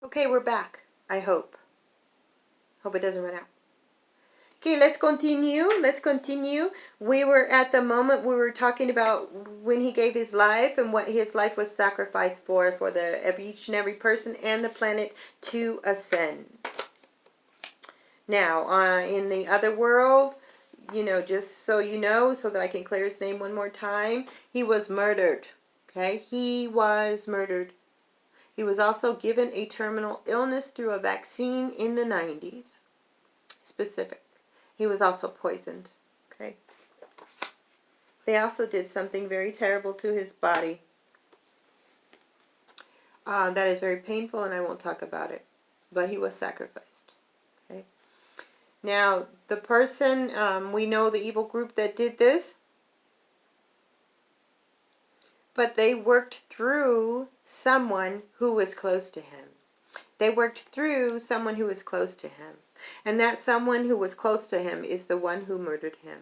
Okay, we're back. I hope. Hope it doesn't run out. Okay, let's continue. Let's continue. We were at the moment we were talking about when he gave his life and what his life was sacrificed for each and every person and the planet to ascend. Now, in the other world, just so you know, so that I can clear his name one more time, he was murdered. Okay, he was murdered. He was also given a terminal illness through a vaccine in the 90s. Specific. He was also poisoned. Okay. They also did something very terrible to his body. That is very painful, and I won't talk about it. But he was sacrificed. Okay. Now, the person, we know the evil group that did this. But they worked through someone who was close to him. They worked through someone who was close to him. And that someone who was close to him is the one who murdered him.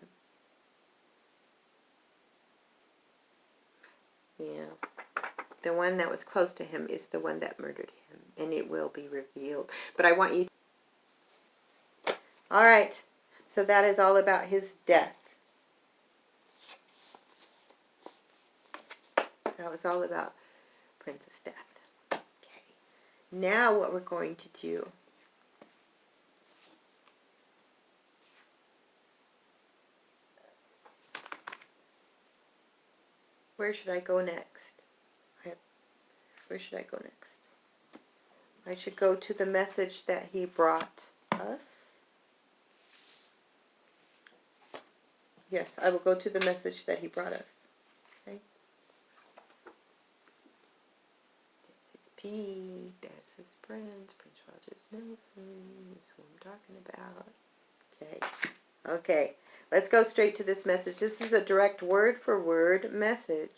Yeah. The one that was close to him is the one that murdered him. And it will be revealed. But I want you to... All right. So that is all about his death. That was all about Prince's death. Okay. Now what we're going to do... Where should I go next? Where should I go next? I should go to the message that he brought us. Yes, I will go to the message that he brought us. Okay. There's his P. There's his Prince Rogers Nelson. That's who I'm talking about. Okay. Okay. Let's go straight to this message. This is a direct word-for-word message.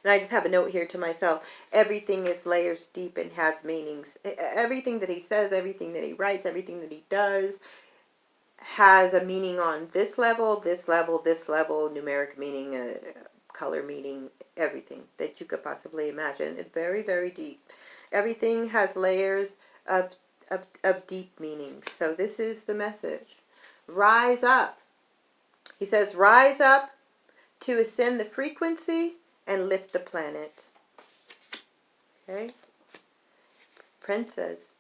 And I just have a note here to myself. Everything is layers deep and has meanings. Everything that he says, everything that he writes, everything that he does has a meaning on this level, this level, this level, numeric meaning, color meaning, everything that you could possibly imagine. It's very, very deep. Everything has layers of deep meaning. So this is the message. Rise up. He says, rise up to ascend the frequency and lift the planet. Okay? Prince says,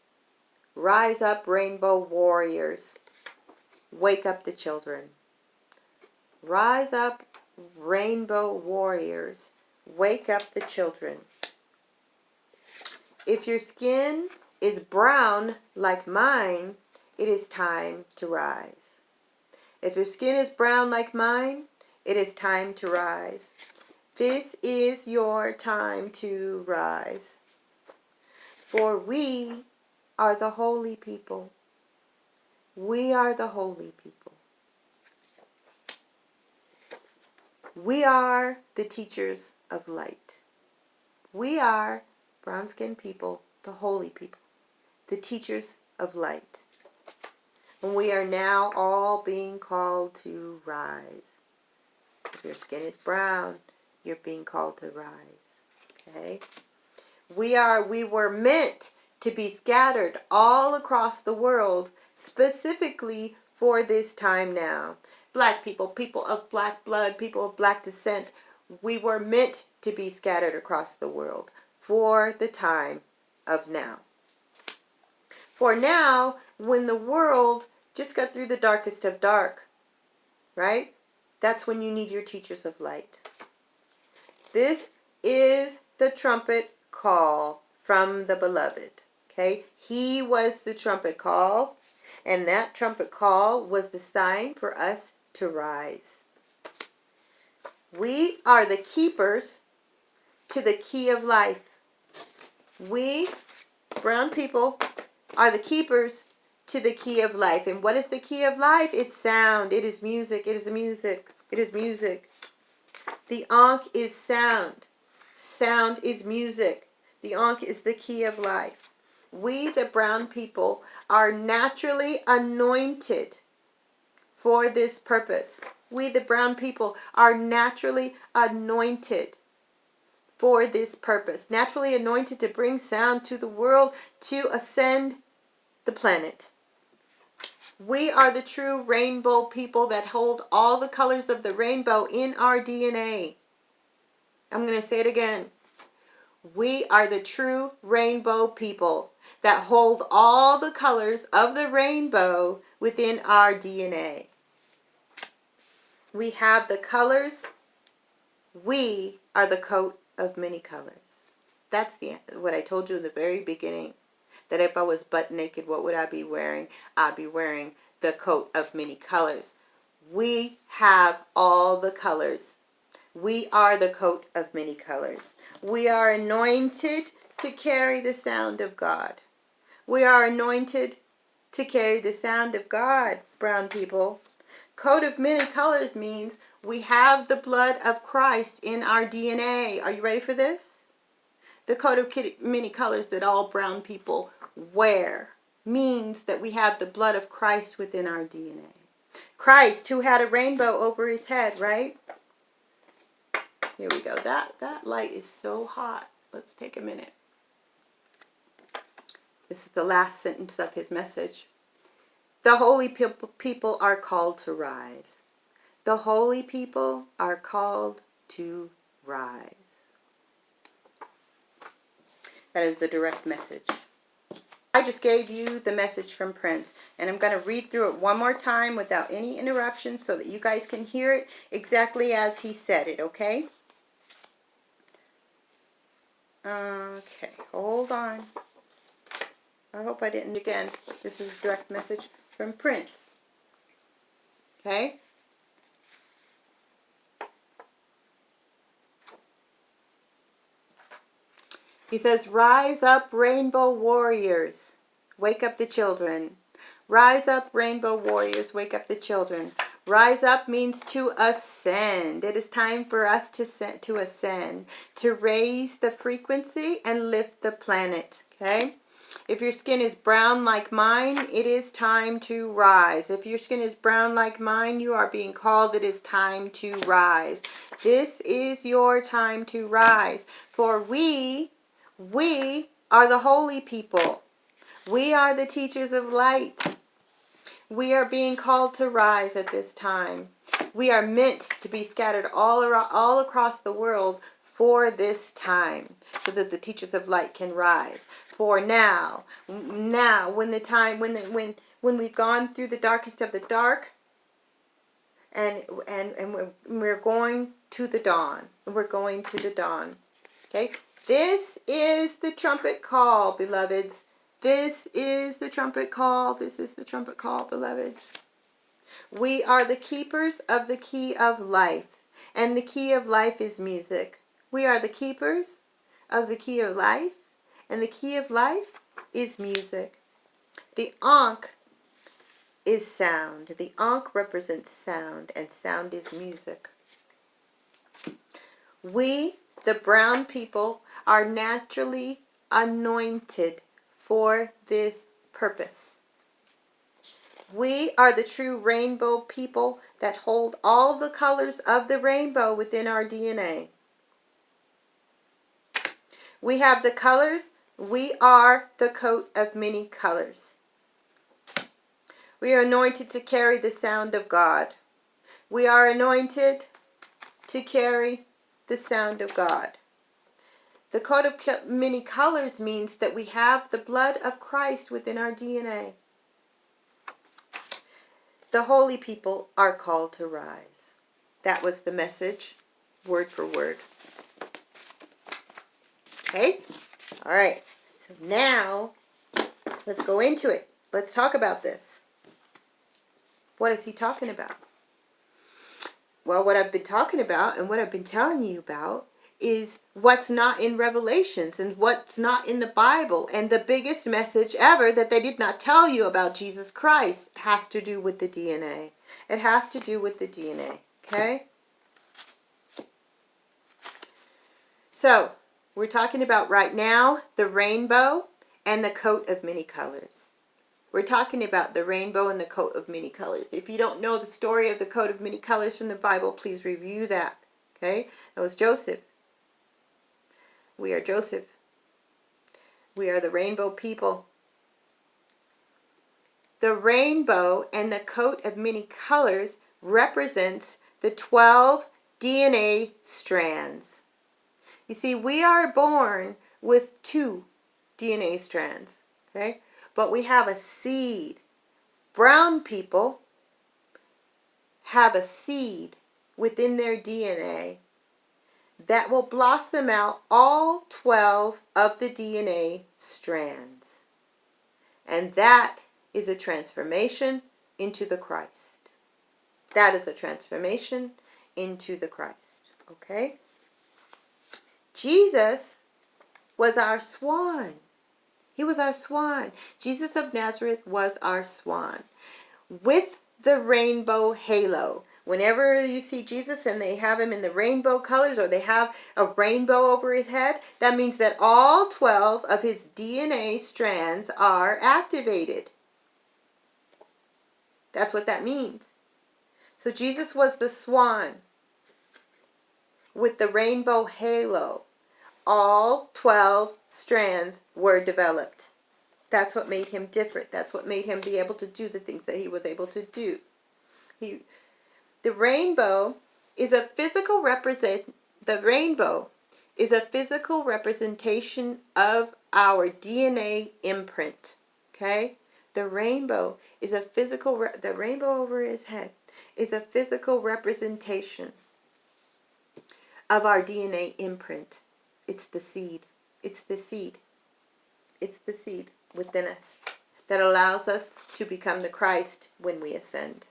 rise up, rainbow warriors. Wake up the children. Rise up, rainbow warriors. Wake up the children. If your skin is brown like mine, it is time to rise. If your skin is brown like mine, it is time to rise. This is your time to rise. For we are the holy people. We are the holy people. We are the teachers of light. We are brown-skinned people, the holy people, the teachers of light. And we are now all being called to rise. If your skin is brown, you're being called to rise. Okay? We were meant to be scattered all across the world, specifically for this time now. Black people, people of black blood, people of black descent, we were meant to be scattered across the world for the time of now. For now, when the world just got through the darkest of dark, right? That's when you need your teachers of light. This is the trumpet call from the beloved. Okay? He was the trumpet call, and that trumpet call was the sign for us to rise. We are the keepers to the key of life. We, brown people, are the keepers to the key of life. And what is the key of life? It's sound. It is music. It is music. It is music. The Ankh is sound. Sound is music. The Ankh is the key of life. We, the brown people, are naturally anointed for this purpose. We, the brown people, are naturally anointed for this purpose. Naturally anointed to bring sound to the world, to ascend the planet. We are the true rainbow people that hold all the colors of the rainbow in our DNA. I'm going to say it again. We are the true rainbow people that hold all the colors of the rainbow within our DNA. We have the colors. We are the coat of many colors. That's what I told you in the very beginning. That if I was butt naked, what would I be wearing? I'd be wearing the coat of many colors. We have all the colors. We are the coat of many colors. We are anointed to carry the sound of God. We are anointed to carry the sound of God, brown people. Coat of many colors means we have the blood of Christ in our DNA. Are you ready for this? The coat of many colors that all brown people wear means that we have the blood of Christ within our DNA. Christ, who had a rainbow over his head, right? Here we go. That light is so hot. Let's take a minute. This is the last sentence of his message. The holy people are called to rise. The holy people are called to rise. That is the direct message. I just gave you the message from Prince, and I'm going to read through it one more time without any interruptions so that you guys can hear it exactly as he said it, okay? Okay, hold on. I hope I didn't. Again, this is a direct message from Prince. Okay? He says, rise up, rainbow warriors. Wake up the children. Rise up, rainbow warriors. Wake up the children. Rise up means to ascend. It is time for us to ascend, to raise the frequency and lift the planet. Okay? If your skin is brown like mine, it is time to rise. If your skin is brown like mine, you are being called. It is time to rise. This is your time to rise. For we are the holy people. We are the teachers of light. We are being called to rise at this time. We are meant to be scattered all across the world for this time, so that the teachers of light can rise. For now, when we've gone through the darkest of the dark, and we're going to the dawn. We're going to the dawn. Okay? This is the trumpet call, beloveds. This is the trumpet call. This is the trumpet call, beloveds. We are the keepers of the key of life, and the key of life is music. We are the keepers of the key of life, and the key of life is music. The Ankh is sound. The Ankh represents sound, and sound is music. We, the brown people, are naturally anointed for this purpose. We are the true rainbow people that hold all the colors of the rainbow within our DNA. We have the colors. We are the coat of many colors. We are anointed to carry the sound of God. We are anointed to carry the sound of God. The coat of many colors means that we have the blood of Christ within our DNA. The holy people are called to rise. That was the message, word for word. Okay? All right. So now, let's go into it. Let's talk about this. What is he talking about? Well, what I've been talking about and what I've been telling you about is what's not in Revelations and what's not in the Bible. And the biggest message ever that they did not tell you about Jesus Christ has to do with the DNA. It has to do with the DNA. Okay? So, we're talking about right now the rainbow and the coat of many colors. We're talking about the rainbow and the coat of many colors. If you don't know the story of the coat of many colors from the Bible, please review that. Okay? That was Joseph. We are Joseph. We are the rainbow people. The rainbow and the coat of many colors represents the 12 DNA strands. You see, we are born with 2 DNA strands, okay? But we have a seed. Brown people have a seed within their DNA that will blossom out all 12 of the DNA strands. And that is a transformation into the Christ. That is a transformation into the Christ. Okay? Jesus was our swan. He was our swan. Jesus of Nazareth was our swan. With the rainbow halo. Whenever you see Jesus and they have him in the rainbow colors, or they have a rainbow over his head, that means that all 12 of his DNA strands are activated. That's what that means. So Jesus was the swan with the rainbow halo. All 12 strands were developed. That's what made him different. That's what made him be able to do the things that he was able to do. The rainbow is a physical representation of our DNA imprint. Okay? The rainbow is a physical the rainbow over his head is a physical representation of our DNA imprint. It's the seed. It's the seed. It's the seed within us that allows us to become the Christ when we ascend.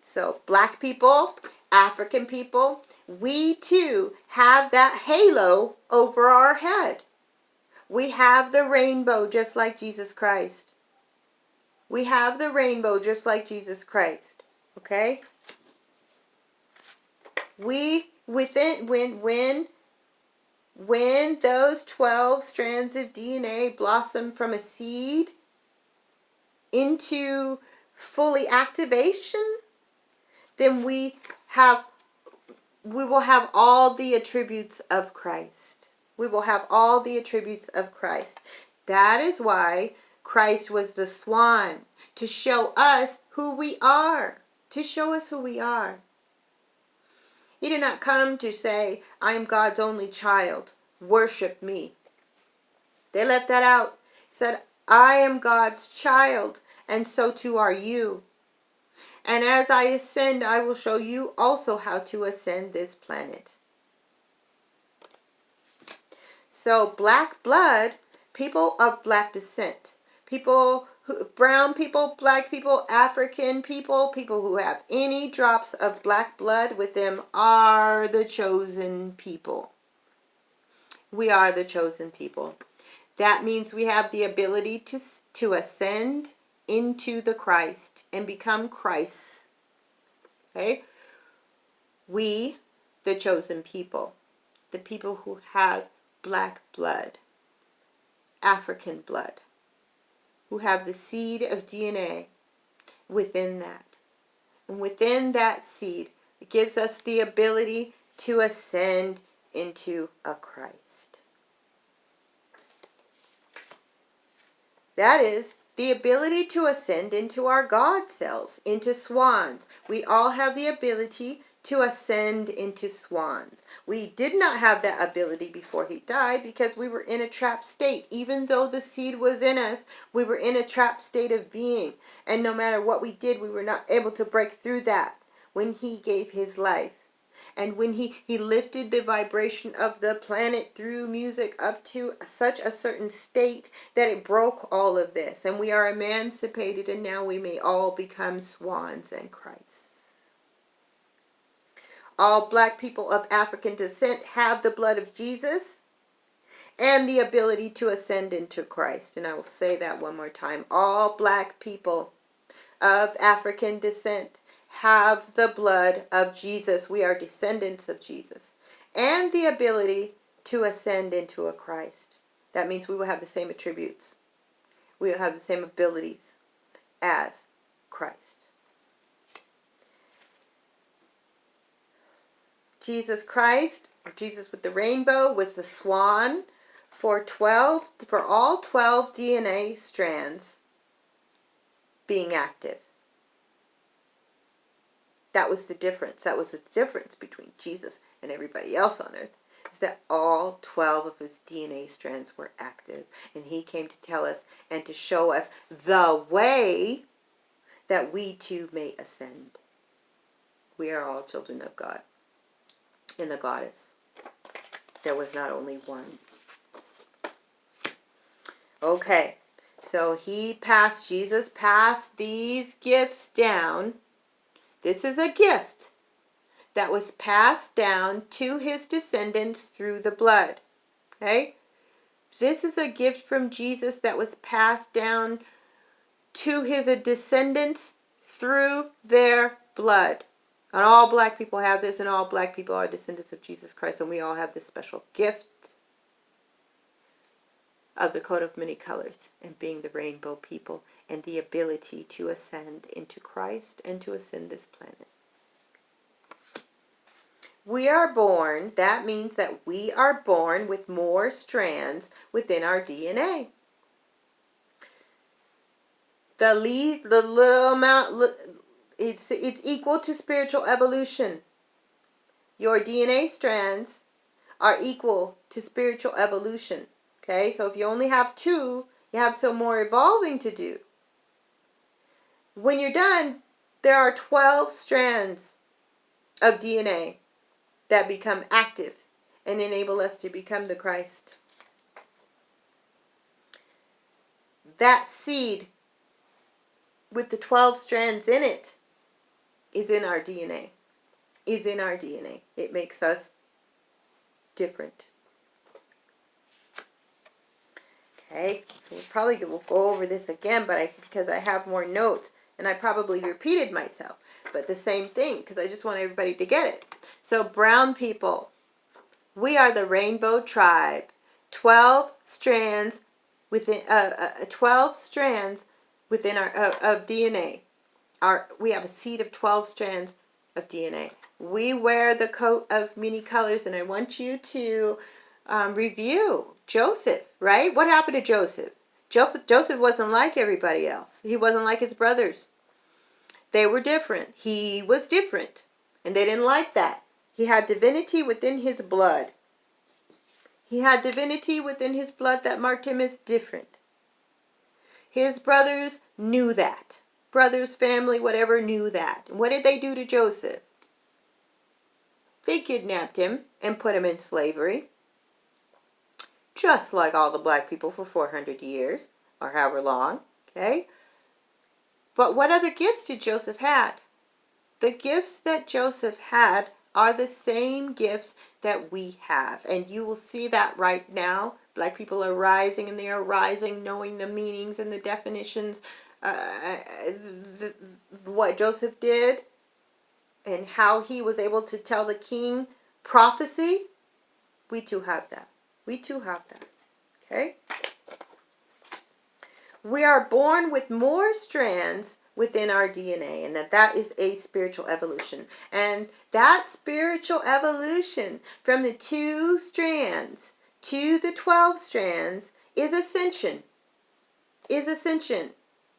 So, black people, African people, we too have that halo over our head. We have the rainbow just like Jesus Christ. We have the rainbow just like Jesus Christ. Okay? When those 12 strands of DNA blossom from a seed into fully activation, then we will have all the attributes of Christ. We will have all the attributes of Christ. That is why Christ was the swan, to show us who we are. To show us who we are. He did not come to say, I am God's only child. Worship me. They left that out. He said, I am God's child, and so too are you. And as I ascend, I will show you also how to ascend this planet. So black blood, people of black descent, brown people, black people, African people, people who have any drops of black blood with them are the chosen people. We are the chosen people. That means we have the ability to ascend into the Christ and become Christ. Okay? We, the chosen people, the people who have black blood, African blood, who have the seed of DNA within that. And within that seed, it gives us the ability to ascend into a Christ. That is the ability to ascend into our God selves, into swans. We all have the ability to ascend into swans. We did not have that ability before he died because we were in a trapped state. Even though the seed was in us, we were in a trapped state of being. And no matter what we did, we were not able to break through that when he gave his life. And when he lifted the vibration of the planet through music up to such a certain state that it broke all of this. And we are emancipated, and now we may all become swans and Christs. All black people of African descent have the blood of Jesus and the ability to ascend into Christ. And I will say that one more time. All black people of African descent have the blood of Jesus. We are descendants of Jesus. And the ability to ascend into a Christ. That means we will have the same attributes. We will have the same abilities as Christ. Jesus Christ Jesus with the rainbow was the swan for all 12 DNA strands being active. That was the difference. That was the difference between Jesus and everybody else on earth, is that all 12 of his DNA strands were active. And he came to tell us and to show us the way that we too may ascend. We are all children of God in the goddess. There was not only one. Okay, so Jesus passed these gifts down. This is a gift that was passed down to his descendants through the blood. Okay? This is a gift from Jesus that was passed down to his descendants through their blood. And all black people have this, and all black people are descendants of Jesus Christ, and we all have this special gift of the coat of many colors and being the rainbow people and the ability to ascend into Christ and to ascend this planet. We are born, that means that we are born with more strands within our DNA. The little amount, it's equal to spiritual evolution. Your DNA strands are equal to spiritual evolution. Okay, so if you only have 2, you have some more evolving to do. When you're done, there are 12 strands of DNA that become active and enable us to become the Christ. That seed with the 12 strands in it is in our DNA. It makes us different. Okay, so we'll go over this again, but because I have more notes, and I probably repeated myself, but the same thing, because I just want everybody to get it. So brown people, we are the rainbow tribe. 12 strands within 12 strands within our of DNA. We have a seed of 12 strands of DNA. We wear the coat of many colors, and I want you to review Joseph, right? What happened to Joseph? Joseph wasn't like everybody else. He wasn't like his brothers. They were different. He was different, and they didn't like that. He had divinity within his blood. He had divinity within his blood that marked him as different. His brothers knew that. Brothers, family, whatever, knew that. And what did they do to Joseph? They kidnapped him and put him in slavery. Just like all the black people for 400 years, or however long, okay? But what other gifts did Joseph have? The gifts that Joseph had are the same gifts that we have. And you will see that right now. Black people are rising, and they are rising knowing the meanings and the definitions, what Joseph did, and how he was able to tell the king prophecy. We too have that. We too have that. Okay? We are born with more strands within our DNA, and that is a spiritual evolution. And that spiritual evolution from the 2 strands to the 12 strands is ascension. Is ascension.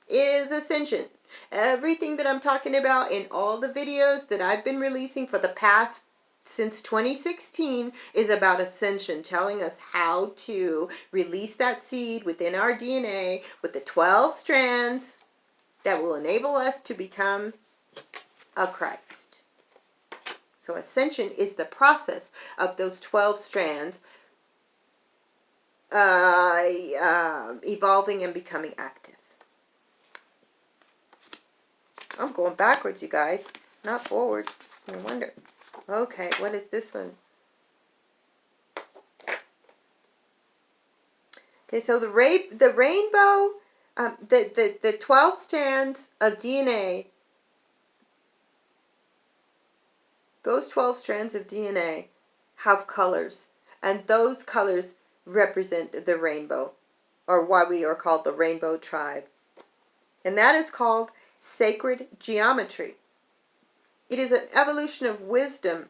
Is ascension. Everything that I'm talking about in all the videos that I've been releasing for the past since 2016 is about ascension, telling us how to release that seed within our DNA with the 12 strands that will enable us to become a Christ. So ascension is the process of those 12 strands evolving and becoming active. I'm going backwards, you guys, not forwards. No wonder. Okay, what is this one? Okay, so the rainbow, the 12 strands of DNA, those 12 strands of DNA have colors, and those colors represent the rainbow, or why we are called the rainbow tribe. And that is called sacred geometry. It is an evolution of wisdom.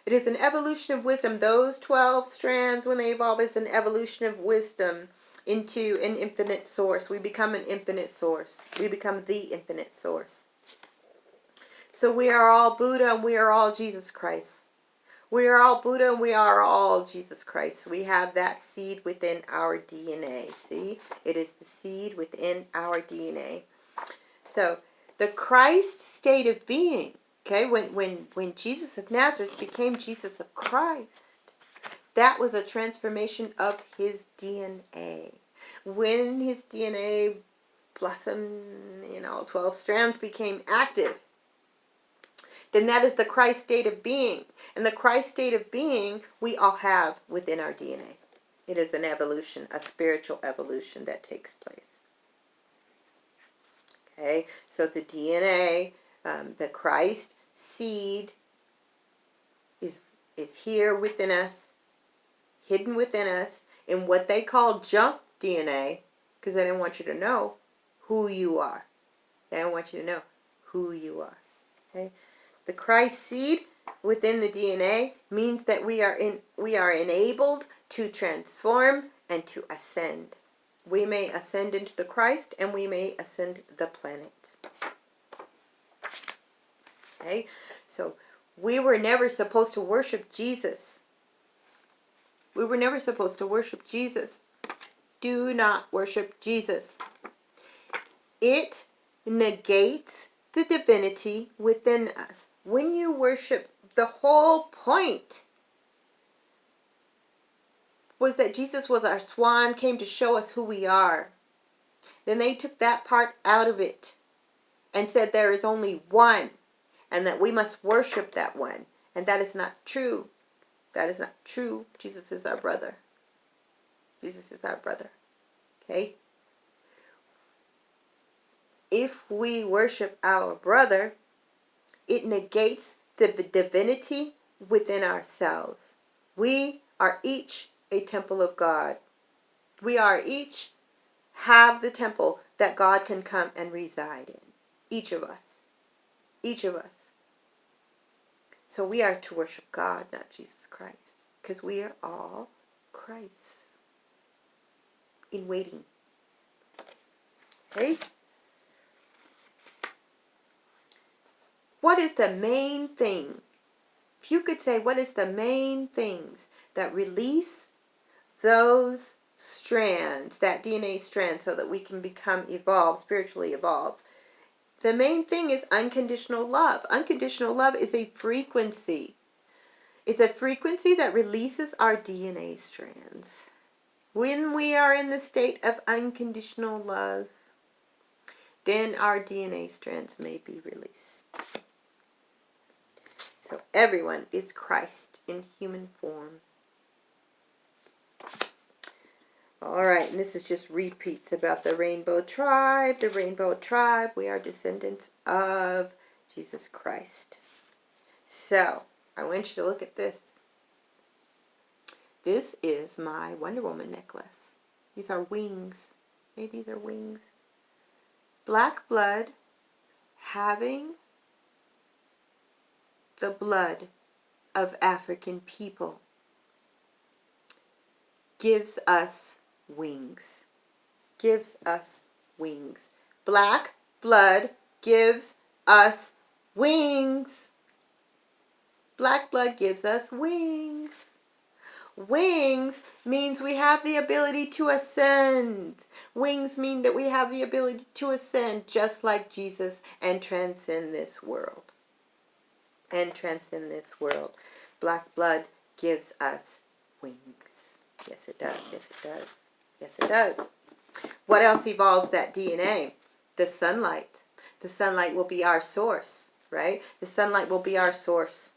It is an evolution of wisdom. Those 12 strands, when they evolve, is an evolution of wisdom into an infinite source. We become an infinite source. We become the infinite source. So we are all Buddha and we are all Jesus Christ. We are all Buddha and we are all Jesus Christ. We have that seed within our DNA. See? It is the seed within our DNA. So the Christ state of being, okay, when Jesus of Nazareth became Jesus of Christ, that was a transformation of his DNA. When his DNA blossomed, 12 strands became active, then that is the Christ state of being. And the Christ state of being we all have within our DNA. It is an evolution, a spiritual evolution that takes place. Okay, so the DNA, the Christ seed is here within us, hidden within us, in what they call junk DNA, because they didn't want you to know who you are. They don't want you to know who you are. Okay, the Christ seed within the DNA means that we are enabled to transform and to ascend. We may ascend into the Christ and we may ascend the planet. Okay, so we were never supposed to worship Jesus. We were never supposed to worship Jesus. Do not worship Jesus. It negates the divinity within us. When you worship, the whole point was that Jesus was our swan, came to show us who we are. Then they took that part out of it and said there is only one and that we must worship that one. And that is not true. That is not true. Jesus is our brother. Jesus is our brother. Okay? If we worship our brother, it negates the divinity within ourselves. We are each a temple of God. We are each have the temple that God can come and reside in. Each of us. Each of us. So we are to worship God, not Jesus Christ. Because we are all Christ. In waiting. Okay? What is the main thing? If you could say, what is the main things that release those strands, that DNA strand, so that we can become evolved, spiritually evolved? The main thing is unconditional love. Unconditional love is a frequency. It's a frequency that releases our DNA strands. When we are in the state of unconditional love, then our DNA strands may be released. So everyone is Christ in human form. Alright, and this is just repeats about the rainbow tribe. The rainbow tribe, we are descendants of Jesus Christ. So, I want you to look at this. This is my Wonder Woman necklace. These are wings. Okay, these are wings. Black blood having the blood of African people gives us wings. Gives us wings. Black blood gives us wings. Black blood gives us wings. Wings means we have the ability to ascend. Wings mean that we have the ability to ascend just like Jesus and transcend this world. And transcend this world. Black blood gives us wings. Yes, it does. Yes, it does. Yes, it does. What else evolves that DNA? The sunlight. The sunlight will be our source, right? The sunlight will be our source.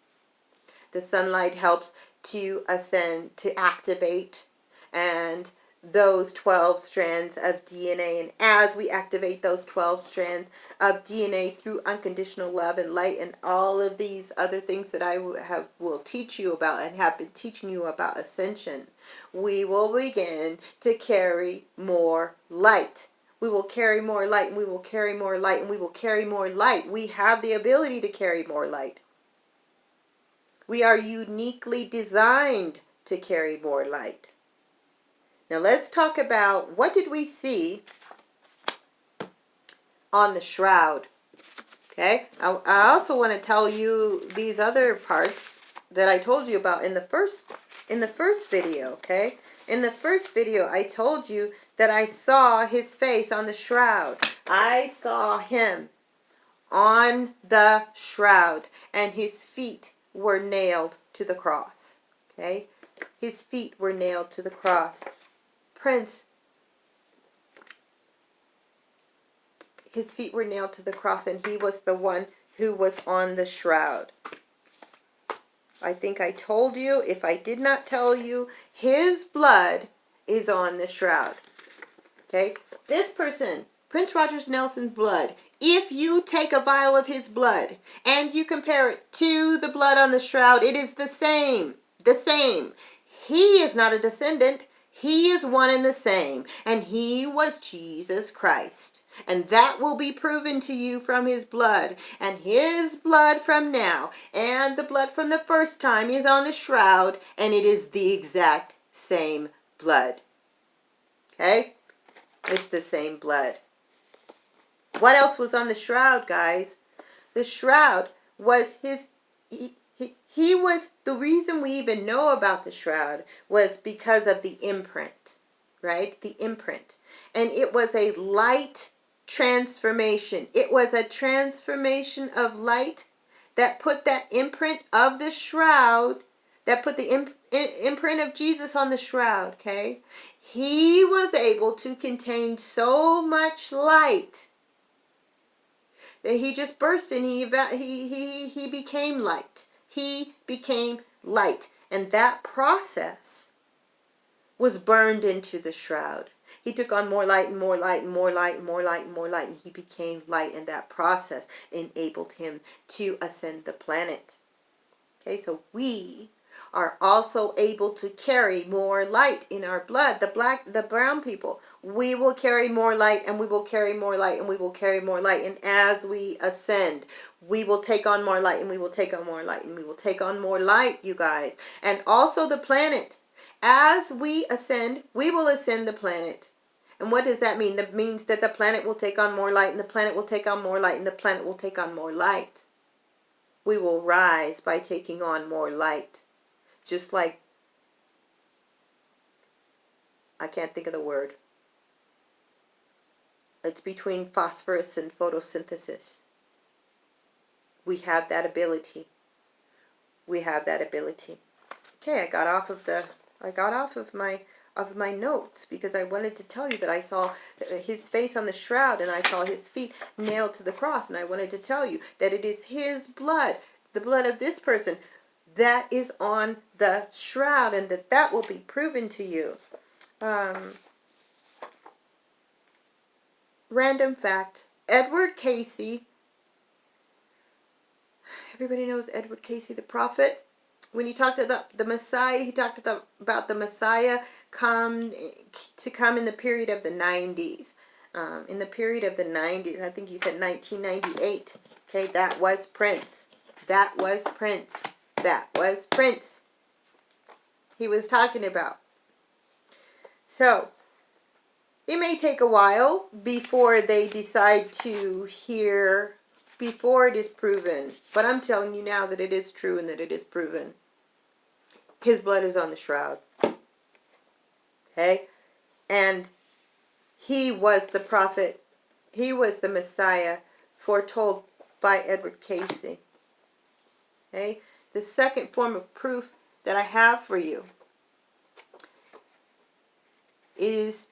The sunlight helps to ascend, to activate, and those 12 strands of DNA. And as we activate those 12 strands of DNA through unconditional love and light and all of these other things that I will teach you about and have been teaching you about ascension, we will begin to carry more light. We will carry more light, and we will carry more light, and we will carry more light. We have the ability to carry more light. We are uniquely designed to carry more light. Now let's talk about what did we see on the shroud. Okay, I also want to tell you these other parts that I told you about in the first video. Okay, in the first video I told you that I saw his face on the shroud. I saw him on the shroud, and his feet were nailed to the cross. Okay, his feet were nailed to the cross. Prince, his feet were nailed to the cross, and he was the one who was on the shroud. I think I told you. If I did not tell you, his blood is on the shroud. Okay? This person, Prince Rogers Nelson's blood, if you take a vial of his blood and you compare it to the blood on the shroud, it is the same. The same. He is not a descendant. He is one and the same. And he was Jesus Christ. And that will be proven to you from his blood. And his blood from now and the blood from the first time is on the shroud. And it is the exact same blood. Okay? It's the same blood. What else was on the shroud, guys? The shroud was his... He was, the reason we even know about the shroud was because of the imprint, right? The imprint. And it was a light transformation. It was a transformation of light that put that imprint of the shroud, that put the imprint of Jesus on the shroud, okay? He was able to contain so much light that he just burst and he became light. He became light. And that process was burned into the shroud. He took on more light and more light and more light and more light and more light. And he became light. And that process enabled him to ascend the planet. Okay, so we are also able to carry more light in our blood. The brown people, we will carry more light, and we will carry more light, and we will carry more light. And as we ascend, we will take on more light, and we will take on more light, and we will take on more light, you guys. And also the planet. As we ascend, we will ascend the planet. And what does that mean? That means that the planet will take on more light, and the planet will take on more light, and the planet will take on more light. We will rise by taking on more light. Just like, I can't think of the word. It's between phosphorus and photosynthesis. We have that ability. We have that ability. Okay, I got off of my notes because I wanted to tell you that I saw his face on the shroud and I saw his feet nailed to the cross, and I wanted to tell you that it is his blood, the blood of this person, that is on the shroud, and that will be proven to you. Random fact, Edward Casey, everybody knows Edward Casey the prophet. When he talked about the Messiah, he talked about the Messiah come in the period of the 90s. In the period of the 90s, I think he said 1998. Okay, that was Prince. That was Prince. That was Prince he was talking about. So, it may take a while before they decide to hear, before it is proven. But I'm telling you now that it is true and that it is proven. His blood is on the shroud. Okay? And he was the prophet. He was the Messiah foretold by Edward Casey. Okay? The second form of proof that I have for you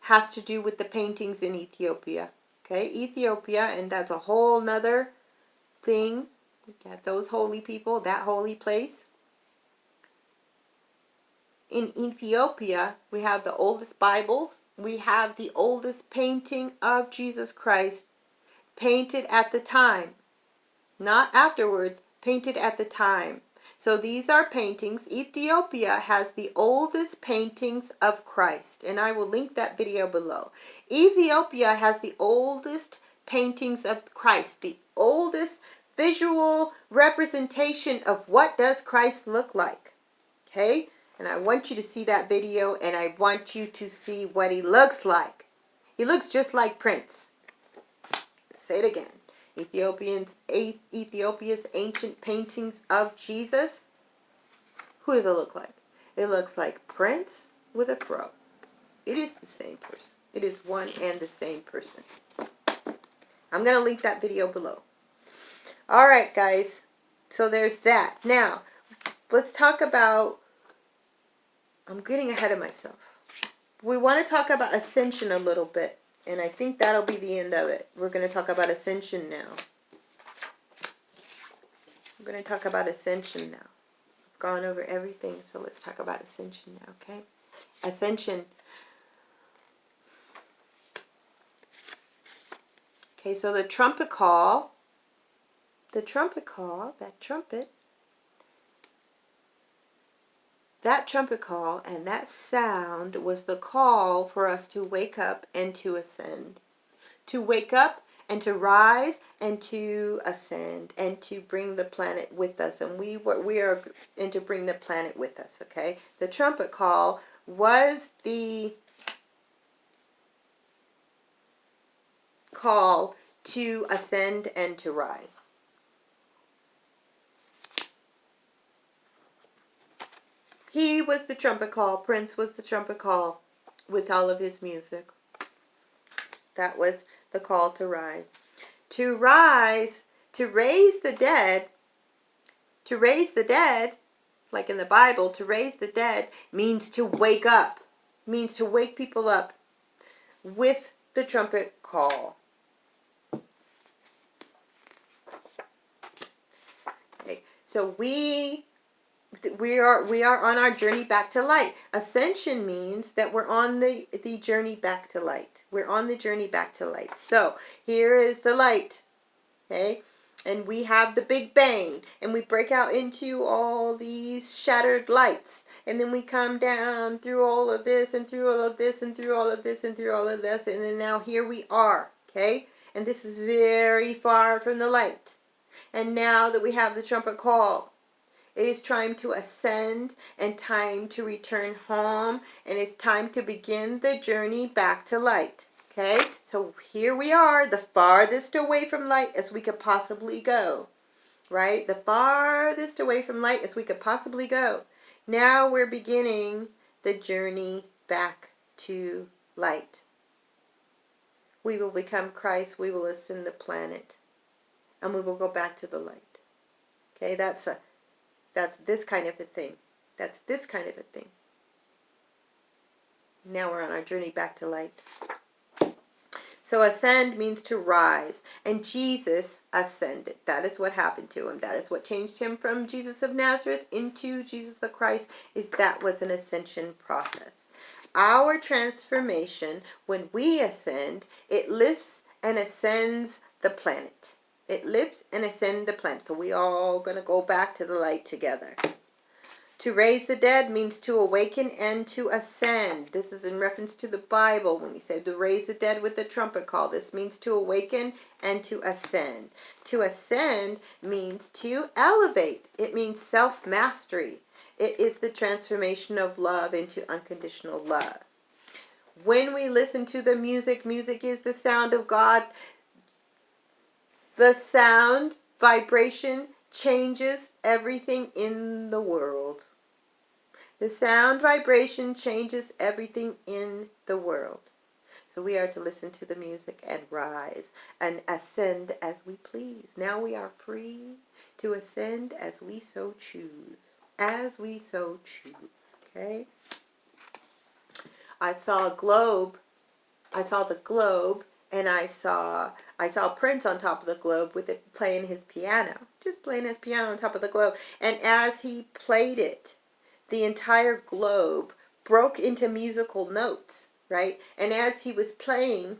has to do with the paintings in Ethiopia. Okay? Ethiopia, and that's a whole nother thing. We got those holy people, that holy place. In Ethiopia, we have the oldest Bibles. We have the oldest painting of Jesus Christ painted at the time. Not afterwards, painted at the time. So these are paintings. Ethiopia has the oldest paintings of Christ. And I will link that video below. Ethiopia has the oldest paintings of Christ. The oldest visual representation of what does Christ look like. Okay? And I want you to see that video, and I want you to see what he looks like. He looks just like Prince. Say it again. Ethiopia's ancient paintings of Jesus. Who does it look like? It looks like Prince with a fro. It is the same person. It is one and the same person. I'm going to link that video below. All right, guys. So there's that. Now, let's talk about... I'm getting ahead of myself. We want to talk about ascension a little bit. And I think that'll be the end of it. We're going to talk about ascension now. We're going to talk about ascension now. I've gone over everything, so let's talk about ascension now, okay? Ascension. Okay, so the trumpet call, that trumpet call and that sound was the call for us to wake up and to ascend. To wake up and to rise and to ascend and to bring the planet with us. And we are and to bring the planet with us, okay? The trumpet call was the call to ascend and to rise. He was the trumpet call. Prince was the trumpet call with all of his music. That was the call to rise. To rise, to raise the dead, like in the Bible, to raise the dead means to wake up, means to wake people up with the trumpet call. Okay, so we are on our journey back to light. Ascension means that we're on the journey back to light. We're on the journey back to light. So here is the light, okay? And we have the Big Bang, and we break out into all these shattered lights. And then we come down through all of this, and through all of this, and through all of this, and through all of this. And then now here we are, okay? And this is very far from the light. And now that we have the trumpet call, it is time to ascend and time to return home. And it's time to begin the journey back to light. Okay? So here we are, the farthest away from light as we could possibly go. Right? The farthest away from light as we could possibly go. Now we're beginning the journey back to light. We will become Christ. We will ascend the planet. And we will go back to the light. Okay? That's this kind of a thing. That's this kind of a thing. Now we're on our journey back to light. So ascend means to rise. And Jesus ascended. That is what happened to him. That is what changed him from Jesus of Nazareth into Jesus the Christ. That was an ascension process. Our transformation, when we ascend, it lifts and ascends the planet. It lifts and ascends the planet. So we all going to go back to the light together. To raise the dead means to awaken and to ascend. This is in reference to the Bible when we say to raise the dead with the trumpet call. This means to awaken and to ascend. To ascend means to elevate. It means self-mastery. It is the transformation of love into unconditional love. When we listen to the music, music is the sound of God. The sound, vibration, changes everything in the world. The sound vibration changes everything in the world. So we are to listen to the music and rise and ascend as we please. Now we are free to ascend as we so choose. As we so choose. Okay? I saw a globe. I saw the globe. And I saw Prince on top of the globe with it playing his piano. Just playing his piano on top of the globe. And as he played it, the entire globe broke into musical notes, right? And as he was playing,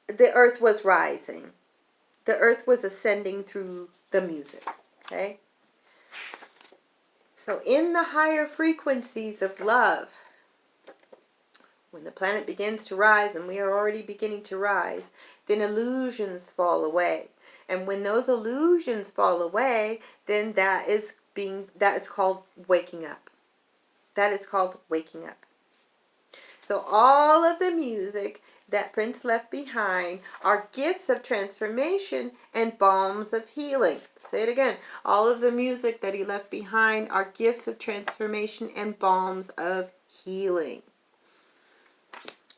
the earth was rising. The earth was ascending through the music, okay? So in the higher frequencies of love, when the planet begins to rise, and we are already beginning to rise, then illusions fall away. And when those illusions fall away, then that is called waking up. That is called waking up. So all of the music that Prince left behind are gifts of transformation and balms of healing. Say it again. All of the music that he left behind are gifts of transformation and balms of healing.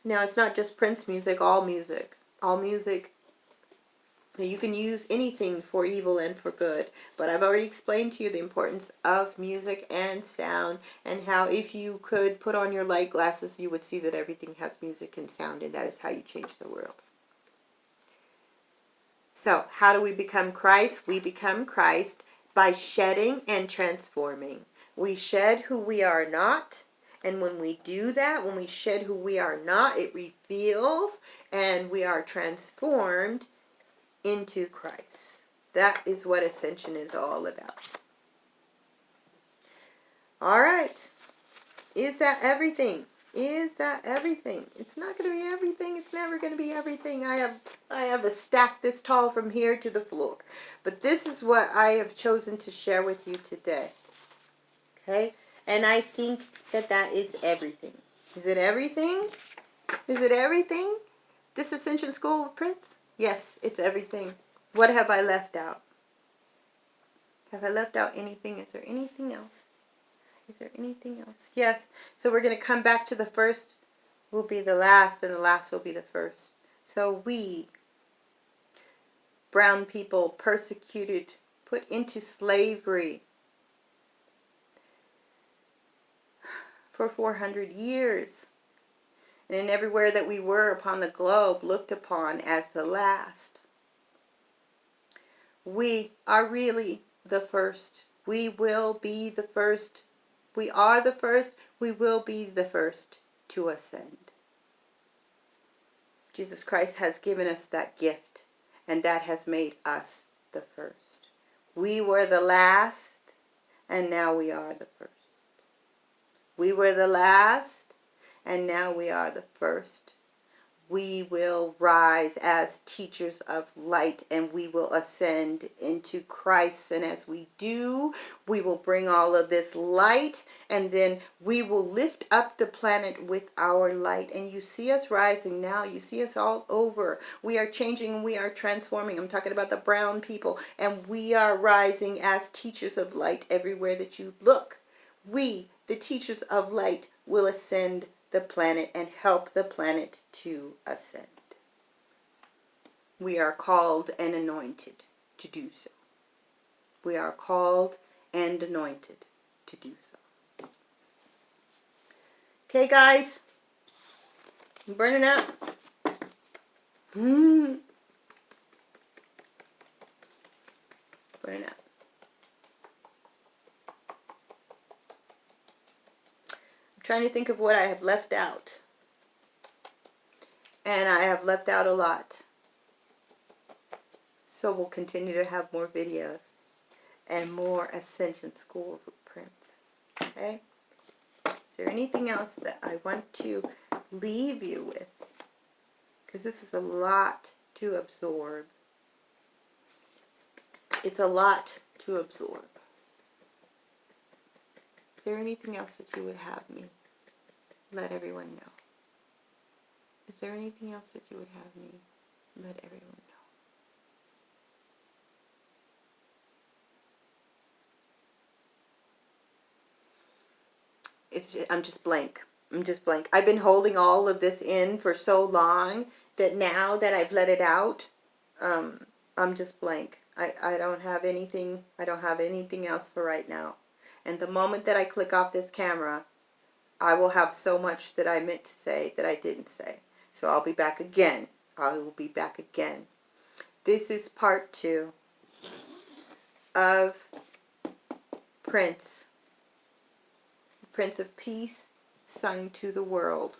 Now, it's not just Prince music, all music. All music. You can use anything for evil and for good. But I've already explained to you the importance of music and sound, and how if you could put on your light glasses, you would see that everything has music and sound, and that is how you change the world. So, how do we become Christ? We become Christ by shedding and transforming. We shed who we are not. And when we do that, when we shed who we are not, it reveals and we are transformed into Christ. That is what ascension is all about. All right. Is that everything? Is that everything? It's not going to be everything. It's never going to be everything. I have a stack this tall from here to the floor. But this is what I have chosen to share with you today. Okay? And I think that that is everything. Is it everything? Is it everything? This Ascension School of Prince? Yes, it's everything. What have I left out? Have I left out anything? Is there anything else? Is there anything else? Yes. So we're going to come back to the first will be the last, and the last will be the first. So we, brown people, persecuted, put into slavery for 400 years. And everywhere that we were upon the globe, looked upon as the last. We are really the first. We will be the first. We are the first. We will be the first to ascend. Jesus Christ has given us that gift, and that has made us the first. We were the last, and now we are the first. We were the last, and now we are the first. We will rise as teachers of light, and we will ascend into Christ. And as we do, we will bring all of this light, and then we will lift up the planet with our light. And you see us rising now. You see us all over. We are changing and we are transforming. I'm talking about the brown people. And we are rising as teachers of light everywhere that you look. We, the teachers of light, will ascend the planet and help the planet to ascend. We are called and anointed to do so. We are called and anointed to do so. Okay, guys? I'm burning up. Burning up. Trying to think of what I have left out. And I have left out a lot. So we'll continue to have more videos and more Ascension Schools with Prince. Okay? Is there anything else that I want to leave you with? Because this is a lot to absorb. It's a lot to absorb. Is there anything else that you would have me let everyone know? Is there anything else that you would have me let everyone know? I'm just blank. I'm just blank. I've been holding all of this in for so long that now that I've let it out, I'm just blank. I don't have anything. I don't have anything else for right now. And the moment that I click off this camera, I will have so much that I meant to say that I didn't say. So I'll be back again. I will be back again. This is part 2 of Prince. Prince of Peace, sung to the world.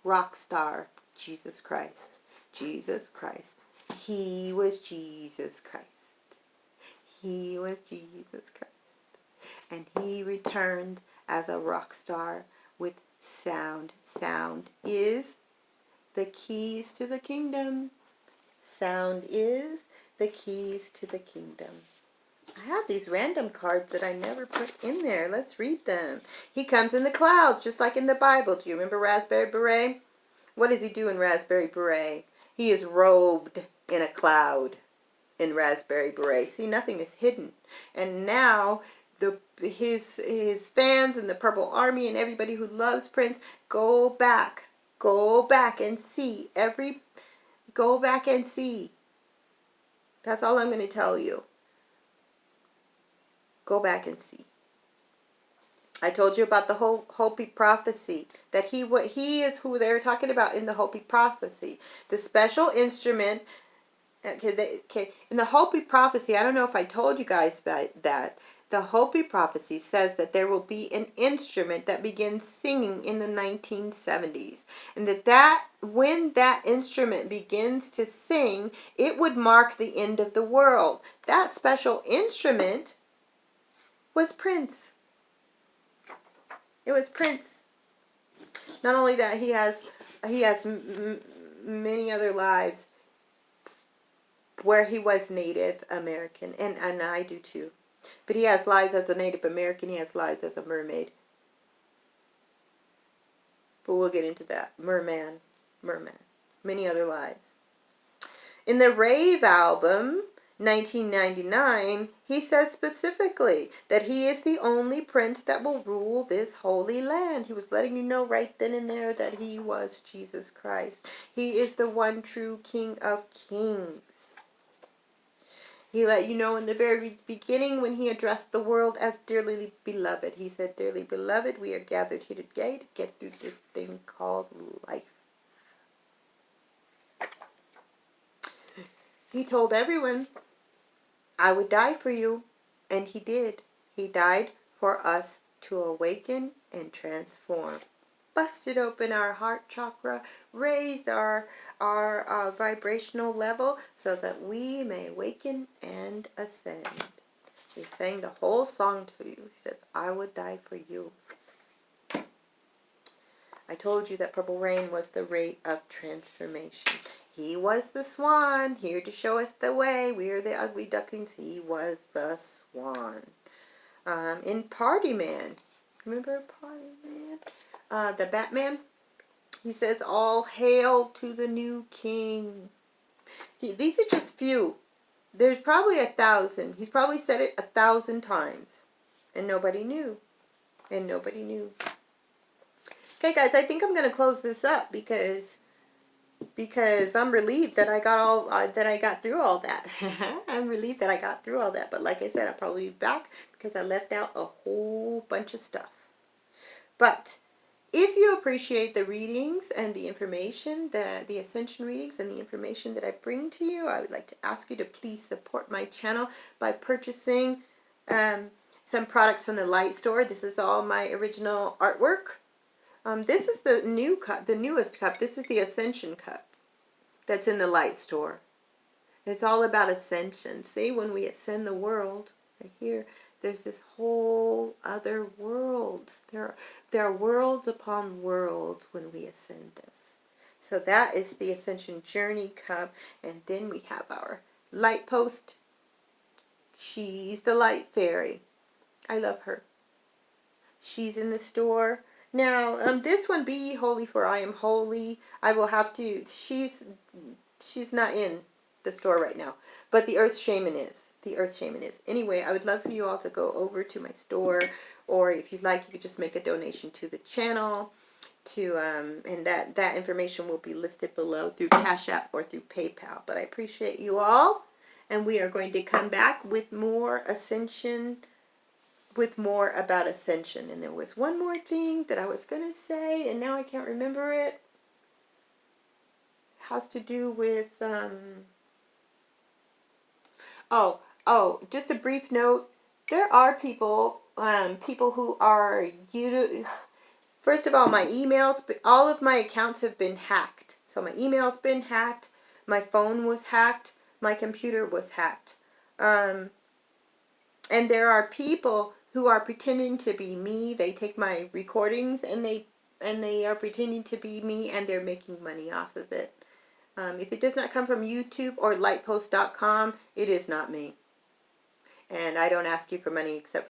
Rock star, Jesus Christ. Jesus Christ. He was Jesus Christ. He was Jesus Christ. And he returned as a rock star with sound. Sound is the keys to the kingdom. Sound is the keys to the kingdom. I have these random cards that I never put in there. Let's read them. He comes in the clouds, just like in the Bible. Do you remember Raspberry Beret? What does he do in Raspberry Beret? He is robed in a cloud in Raspberry Beret. See, nothing is hidden. And now his fans and the Purple Army and everybody who loves Prince, go back and see go back and see. That's all I'm going to tell you. Go back and see. I told you about the Hopi prophecy, that he is who they're talking about in the Hopi prophecy. The special instrument. Okay. In the Hopi prophecy, I don't know if I told you guys about that. The Hopi prophecy says that there will be an instrument that begins singing in the 1970s, and that when that instrument begins to sing, it would mark the end of the world. That special instrument was Prince. It was Prince. Not only that, he has many other lives where he was Native American, and I do too. But he has lives as a Native American. He has lives as a mermaid. But we'll get into that. Merman. Many other lives. In the Rave album, 1999, he says specifically that he is the only prince that will rule this holy land. He was letting you know right then and there that he was Jesus Christ. He is the one true King of Kings. He let you know in the very beginning when he addressed the world as dearly beloved. He said, dearly beloved, we are gathered here today to get through this thing called life. He told everyone, I would die for you. And he did. He died for us to awaken and transform. Busted open our heart chakra, raised our vibrational level so that we may awaken and ascend. He sang the whole song to you. He says, I would die for you. I told you that Purple Rain was the ray of transformation. He was the swan, here to show us the way. We are the ugly ducklings. He was the swan. In Party Man, remember Party Man? The Batman, he says, all hail to the new king. These are just few. There's probably 1,000. He's probably said it 1,000 times. And nobody knew. Okay, guys, I think I'm going to close this up because I'm relieved that I got through all that. I'm relieved that I got through all that. But like I said, I'll probably be back because I left out a whole bunch of stuff. But if you appreciate the readings and the information, the Ascension readings and the information that I bring to you, I would like to ask you to please support my channel by purchasing some products from the Light store. This is all my original artwork. This is the new cup, the newest cup. This is the Ascension cup that's in the Light store. It's all about ascension. See, when we ascend the world, right here, there's this whole other world. There are worlds upon worlds when we ascend this. So that is the Ascension Journey cup. And then we have our Lyghtpost. She's the light fairy. I love her. She's in the store. Now, this one, be ye holy for I am holy. I will have to, she's not in the store right now. But the Earth Shaman is. Anyway, I would love for you all to go over to my store, or if you'd like, you could just make a donation to the channel. And that information will be listed below through Cash App or through PayPal. But I appreciate you all, and we are going to come back with more Ascension, with more about Ascension. And there was one more thing that I was going to say, and now I can't remember it. It has to do with just a brief note. There are people who are first of all, my emails, all of my accounts have been hacked. So my email's been hacked, my phone was hacked, my computer was hacked. And there are people who are pretending to be me. They take my recordings and they are pretending to be me, and they're making money off of it. If it does not come from YouTube or lightpost.com, it is not me. And I don't ask you for money except